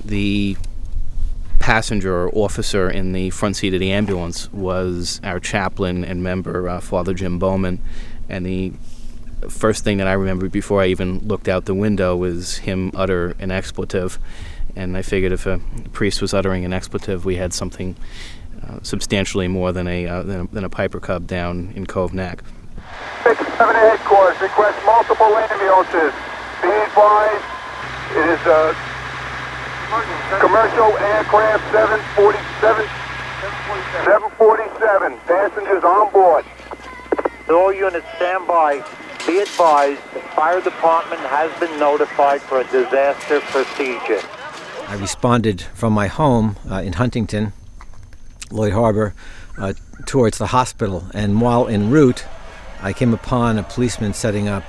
The passenger or officer in the front seat of the ambulance was our chaplain and member, Father Jim Bowman, and the first thing that I remember before I even looked out the window was him utter an expletive, and I figured if a priest was uttering an expletive, we had something substantially more than a Piper Cub down in Cove Neck. 6-7 headquarters, request multiple ambulances. Be advised, it is commercial aircraft 747, passengers on board. All units stand by. Be advised, the fire department has been notified for a disaster procedure. I responded from my home in Huntington, Lloyd Harbor, towards the hospital, and while en route, I came upon a policeman setting up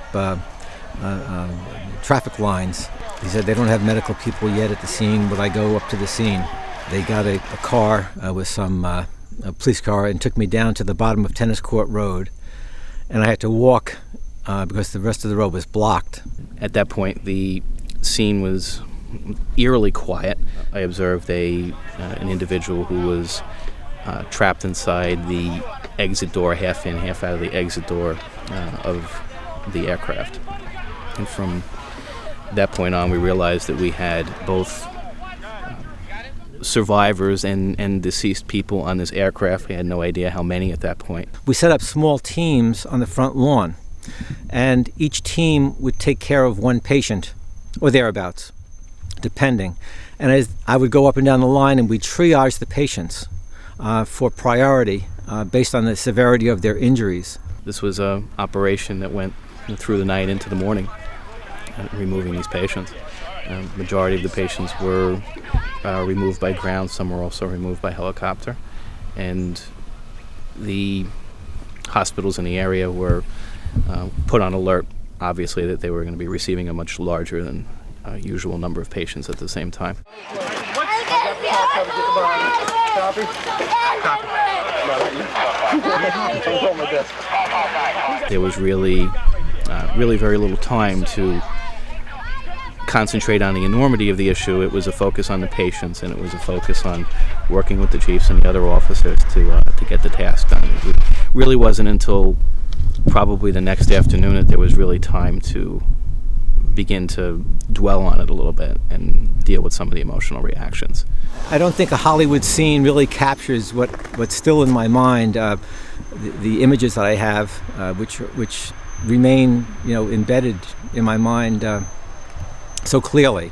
traffic lines. He said they don't have medical people yet at the scene. Would I go up to the scene? They got a car with some a police car and took me down to the bottom of Tennis Court Road, and I had to walk because the rest of the road was blocked. At that point, the scene was eerily quiet. I observed an individual who was trapped inside the exit door, half in, half out of the exit door of the aircraft. And from that point on, we realized that we had both survivors and deceased people on this aircraft. We had no idea how many at that point. We set up small teams on the front lawn, and each team would take care of one patient or thereabouts, depending. And as I would go up and down the line, and we'd triage the patients for priority based on the severity of their injuries. This was an operation that went through the night into the morning, removing these patients. Majority of the patients were removed by ground. Some were also removed by helicopter. And the hospitals in the area were put on alert, obviously, that they were going to be receiving a much larger than usual number of patients at the same time. There was really very little time to concentrate on the enormity of the issue. It was a focus on the patients, and it was a focus on working with the chiefs and the other officers to get the task done. It really wasn't until probably the next afternoon that there was really time to begin to dwell on it a little bit and deal with some of the emotional reactions. I don't think a Hollywood scene really captures what's still in my mind, the images that I have, which remain, embedded in my mind so clearly.